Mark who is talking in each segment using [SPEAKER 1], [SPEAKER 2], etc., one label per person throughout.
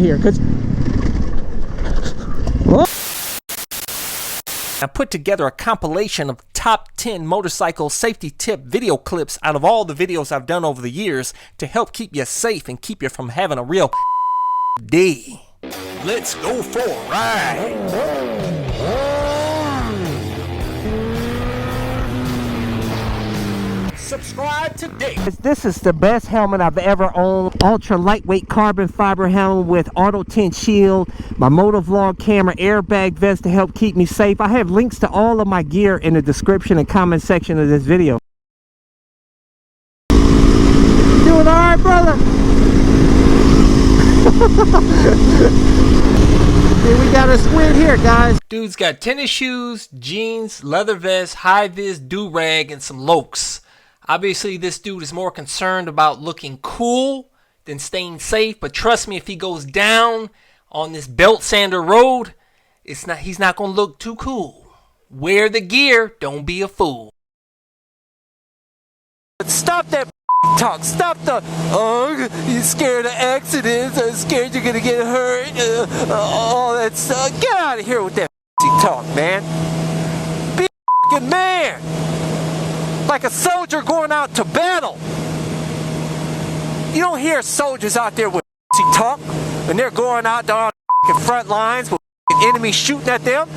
[SPEAKER 1] here, because
[SPEAKER 2] I put together a compilation of top 10 motorcycle safety tip video clips out of all the videos I've done over the years to help keep you safe and keep you from having a real day. Let's go for a ride. Subscribe today.
[SPEAKER 1] this is the best helmet I've ever owned. Ultra lightweight carbon fiber helmet with auto tint shield, my motovlog camera, airbag vest to help keep me safe. I have links to all of my gear in the description and comment section of this video. Doing all right, brother? Here we got a squid here, guys.
[SPEAKER 2] Dude's got tennis shoes, jeans, leather vest, high-vis, do-rag, and some lokes. Obviously, this dude is more concerned about looking cool than staying safe. But trust me, if he goes down on this belt sander road, he's not going to look too cool. Wear the gear. Don't be a fool.
[SPEAKER 3] Stop that talk. Stop the, oh, you're scared of accidents. I'm scared you're going to get hurt. All that stuff. Get out of here with that talk, man. Be a man. Like a soldier going out to battle. You don't hear soldiers out there with talk and they're going out there on the front lines with enemies shooting at them.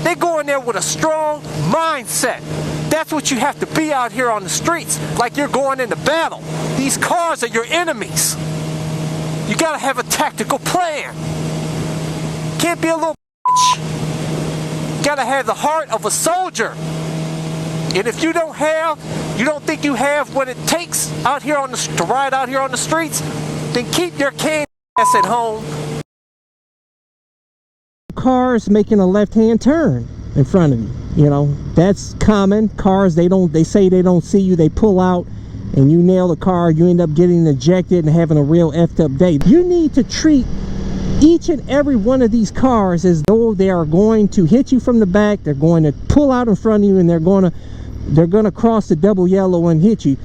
[SPEAKER 3] They go in there with a strong mindset. That's what you have to be out here on the streets, like you're going into battle. These cars are your enemies. You gotta have a tactical plan. Can't be a little bitch. You gotta have the heart of a soldier. And if you don't think you have what it takes out here to ride out here on the streets, then keep your cane ass at home.
[SPEAKER 1] Cars making a left-hand turn in front of you, you know, that's common. Cars, they say they don't see you, they pull out and you nail the car, you end up getting ejected and having a real effed up day. You need to treat each and every one of these cars as though they are going to hit you from the back, they're going to pull out in front of you, and they're going to cross the double yellow and hit you.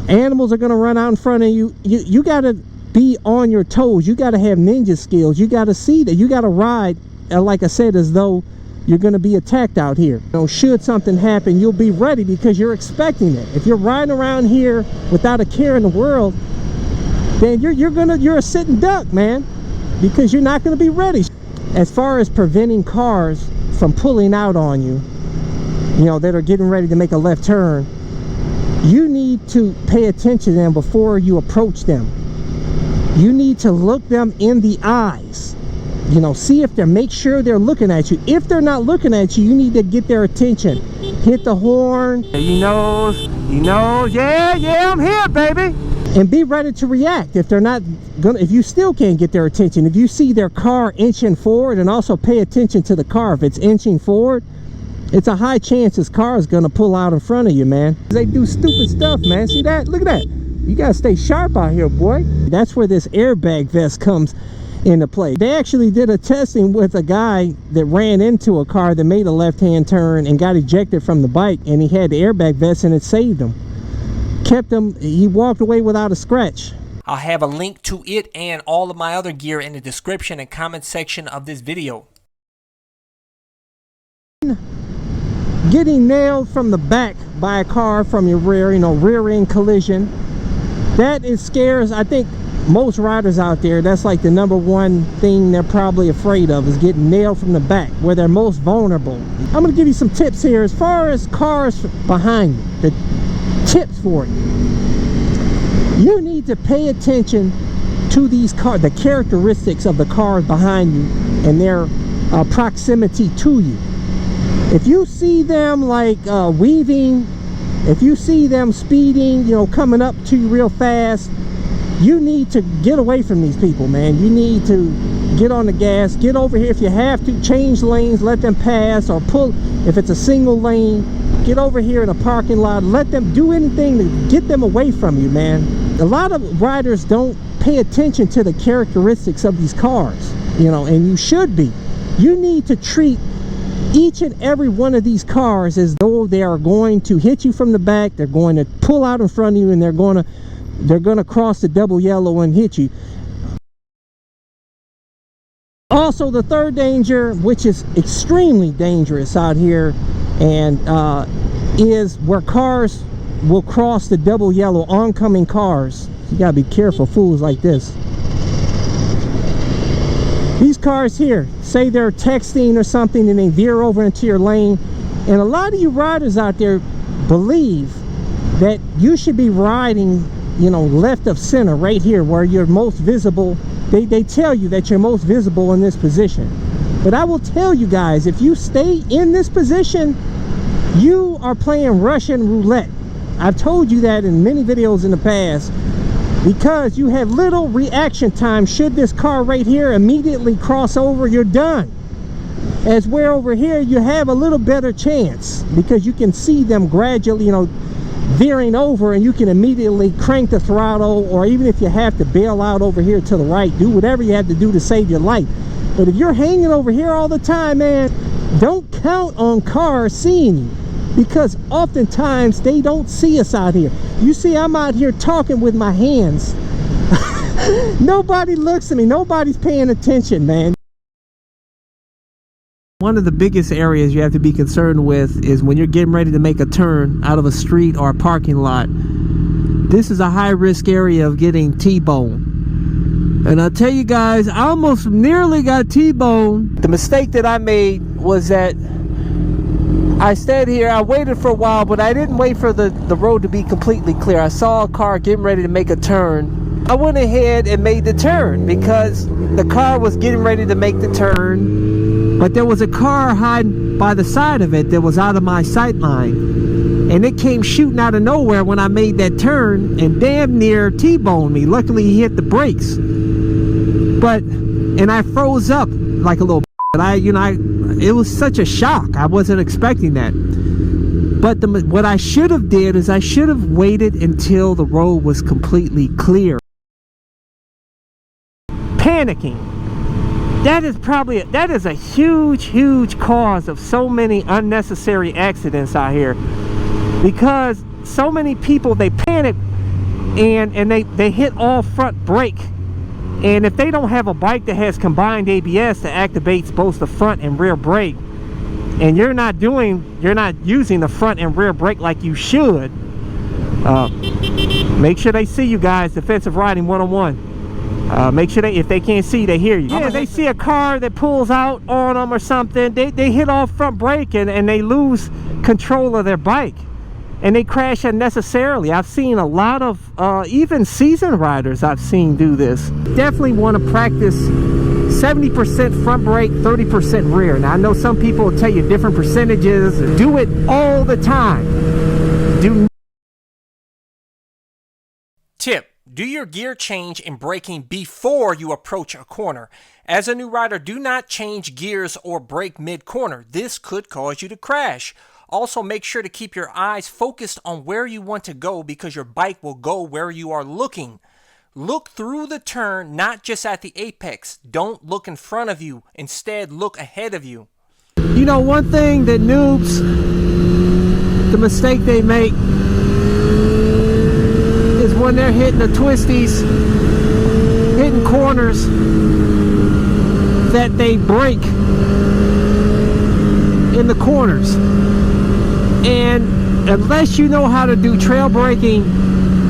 [SPEAKER 1] Animals are going to run out in front of you. You got to be on your toes. You got to have ninja skills. You got to see that. You got to ride, like I said, as though you're going to be attacked out here. You know, should something happen, you'll be ready because you're expecting it. If you're riding around here without a care in the world, then you're a sitting duck, man, because you're not going to be ready. As far as preventing cars from pulling out on you, you know, that are getting ready to make a left turn, you need to pay attention to them before you approach them. You need to look them in the eyes. You know, see if make sure they're looking at you. If they're not looking at you, you need to get their attention. Hit the horn. You know, yeah, I'm here, baby. And be ready to react if they're not gonna, if you still can't get their attention. If you see their car inching forward, and also pay attention to the car. If it's inching forward, it's a high chance this car is gonna pull out in front of you, man. They do stupid stuff, man. See that? Look at that. You gotta stay sharp out here, boy. That's where this airbag vest comes into play. They actually did a testing with a guy that ran into a car that made a left-hand turn and got ejected from the bike, and he had the airbag vest and it saved him. Kept him, he walked away without a scratch.
[SPEAKER 2] I'll have a link to it and all of my other gear in the description and comment section of this video.
[SPEAKER 1] Getting nailed from the back by a car from your rear, you know, rear end collision, that scares, I think, most riders out there. That's like the #1 thing they're probably afraid of, is getting nailed from the back, where they're most vulnerable. I'm going to give you some tips here as far as cars behind you. The tips for it: you need to pay attention to these cars, the characteristics of the cars behind you and their proximity to you. If you see them like weaving, if you see them speeding, you know, coming up to you real fast, you need to get away from these people, man. You need to get on the gas, get over here. If you have to, change lanes, let them pass, or pull. If it's a single lane, get over here in a parking lot, let them do anything to get them away from you, man. A lot of riders don't pay attention to the characteristics of these cars, you know, and you should be. You need to treat each and every one of these cars as though they are going to hit you from the back, they're going to pull out in front of you, and they're going to cross the double yellow and hit you. Also, the third danger, which is extremely dangerous out here, and is where cars will cross the double yellow, oncoming cars. You gotta be careful, fools like this. These cars here, say they're texting or something and they veer over into your lane, and a lot of you riders out there believe that you should be riding, you know, left of center, right here where you're most visible. They tell you that you're most visible in this position, but I will tell you guys, if you stay in this position, you are playing Russian roulette. I've told you that in many videos in the past, because you have little reaction time. Should this car right here immediately cross over, you're done. As where over here you have a little better chance, because you can see them gradually, you know, veering over, and you can immediately crank the throttle, or even if you have to bail out over here to the right, do whatever you have to do to save your life. But if you're hanging over here all the time, man, don't count on cars seeing you, because oftentimes they don't see us out here. You see, I'm out here talking with my hands. Nobody looks at me, nobody's paying attention, man. One of the biggest areas you have to be concerned with is when you're getting ready to make a turn out of a street or a parking lot. This is a high-risk area of getting T-boned. And I'll tell you guys, I almost nearly got T-boned. The mistake that I made was that I stayed here, I waited for a while, but I didn't wait for the road to be completely clear. I saw a car getting ready to make a turn. I went ahead and made the turn because the car was getting ready to make the turn. But there was a car hiding by the side of it that was out of my sight line. And it came shooting out of nowhere when I made that turn and damn near T-boned me. Luckily, he hit the brakes. And I froze up like a little but it was such a shock. I wasn't expecting that. But what I should have did is I should have waited until the road was completely clear. Panicking. That is a huge cause of so many unnecessary accidents out here, because so many people, they panic and they hit all front brake, and if they don't have a bike that has combined ABS that activates both the front and rear brake, and you're not using the front and rear brake like you should, make sure they see you guys. Defensive Riding 101. Make sure if they can't see, they hear you. Yeah, they see a car that pulls out on them or something, they hit off front brake and they lose control of their bike and they crash unnecessarily. I've seen a lot of even seasoned riders I've seen do this. Definitely want to practice 70% front brake, 30% rear. Now I know some people will tell you different percentages. Do it all the time.
[SPEAKER 2] Tip: do your gear change and braking before you approach a corner. As a new rider, do not change gears or brake mid-corner. This could cause you to crash. Also, make sure to keep your eyes focused on where you want to go, because your bike will go where you are looking. Look through the turn, not just at the apex. Don't look in front of you. Instead, look ahead of you.
[SPEAKER 1] You know, one thing that noobs, the mistake they make is when they're hitting the twisties, hitting corners, that they brake in the corners. And unless you know how to do trail braking,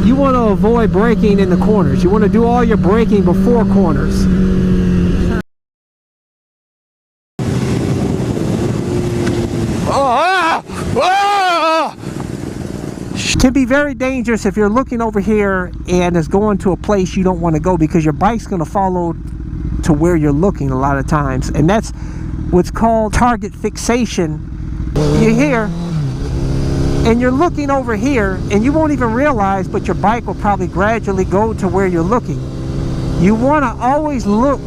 [SPEAKER 1] you want to avoid braking in the corners. You want to do all your braking before corners. Can be very dangerous if you're looking over here and it's going to a place you don't want to go, because your bike's going to follow to where you're looking a lot of times, and that's what's called target fixation. You're here and you're looking over here and you won't even realize, but your bike will probably gradually go to where you're looking. You want to always look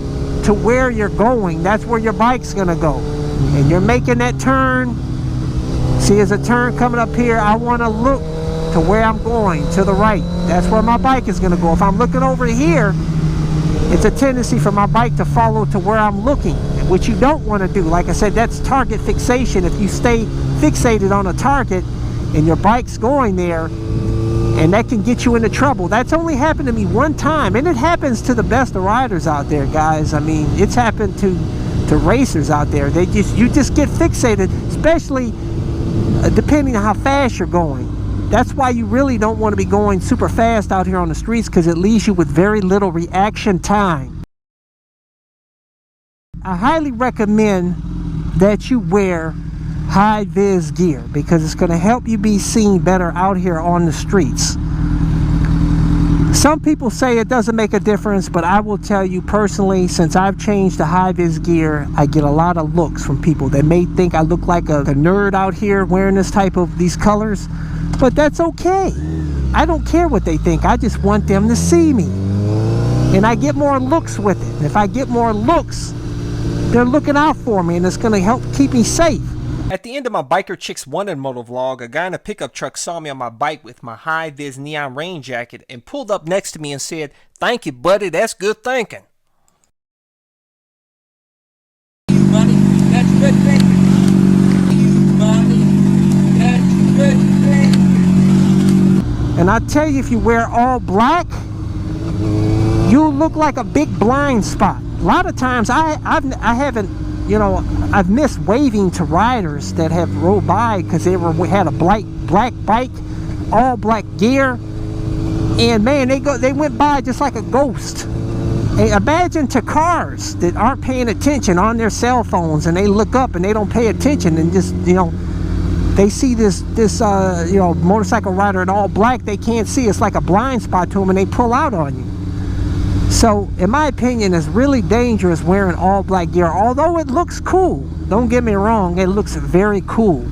[SPEAKER 1] to where you're going. That's where your bike's going to go. And you're making that turn. See, there's a turn coming up here. I want to look to where I'm going, to the right. That's where my bike is going to go. If I'm looking over here, it's a tendency for my bike to follow to where I'm looking, which you don't want to do. Like I said, that's target fixation. If you stay fixated on a target and your bike's going there, and that can get you into trouble. That's only happened to me one time, and it happens to the best of riders out there, guys. I mean, it's happened to racers out there. You just get fixated, especially depending on how fast you're going. That's why you really don't want to be going super fast out here on the streets, because it leaves you with very little reaction time. I highly recommend that you wear high-vis gear, because it's going to help you be seen better out here on the streets. Some people say it doesn't make a difference, but I will tell you personally, since I've changed to high-vis gear, I get a lot of looks from people that may think I look like a nerd out here wearing these colors, but that's okay. I don't care what they think. I just want them to see me, and I get more looks with it. And if I get more looks, they're looking out for me, and it's going to help keep me safe.
[SPEAKER 2] At the end of my Biker Chicks Wanted moto vlog, a guy in a pickup truck saw me on my bike with my high-vis neon rain jacket and pulled up next to me and said, "Thank you, buddy, that's good thinking."
[SPEAKER 4] Money, that's good thinking. Money, that's good thinking.
[SPEAKER 1] And I tell you, if you wear all black, you'll look like a big blind spot. A lot of times I haven't, you know, I've missed waving to riders that have rolled by because they had a black bike, all black gear, and man, they went by just like a ghost. And imagine to cars that aren't paying attention on their cell phones, and they look up and they don't pay attention, and just, you know, they see this you know, motorcycle rider in all black. They can't see. It's like a blind spot to them, and they pull out on you. So, in my opinion, it's really dangerous wearing all black gear, although it looks cool. Don't get me wrong, it looks very cool.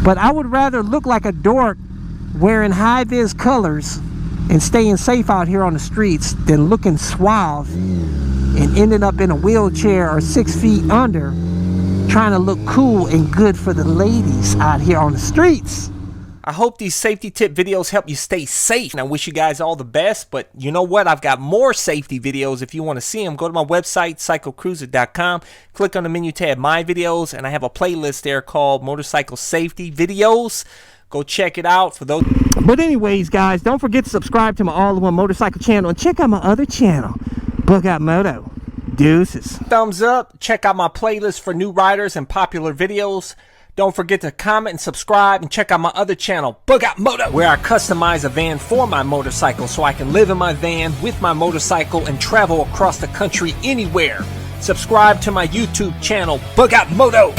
[SPEAKER 1] But I would rather look like a dork wearing high-vis colors and staying safe out here on the streets than looking suave and ending up in a wheelchair or 6 feet under trying to look cool and good for the ladies out here on the streets.
[SPEAKER 2] I hope these safety tip videos help you stay safe, and I wish you guys all the best. But you know what? I've got more safety videos. If you want to see them, go to my website, psychocruiser.com, click on the menu tab, My Videos, and I have a playlist there called Motorcycle Safety Videos. Go check it out for those.
[SPEAKER 1] But anyways, guys, don't forget to subscribe to my All-in-One Motorcycle channel, and check out my other channel, Book Out Moto. Deuces.
[SPEAKER 2] Thumbs up. Check out my playlist for new riders and popular videos. Don't forget to comment and subscribe, and check out my other channel, Bug Out Moto, where I customize a van for my motorcycle so I can live in my van with my motorcycle and travel across the country anywhere. Subscribe to my YouTube channel, Bug Out Moto.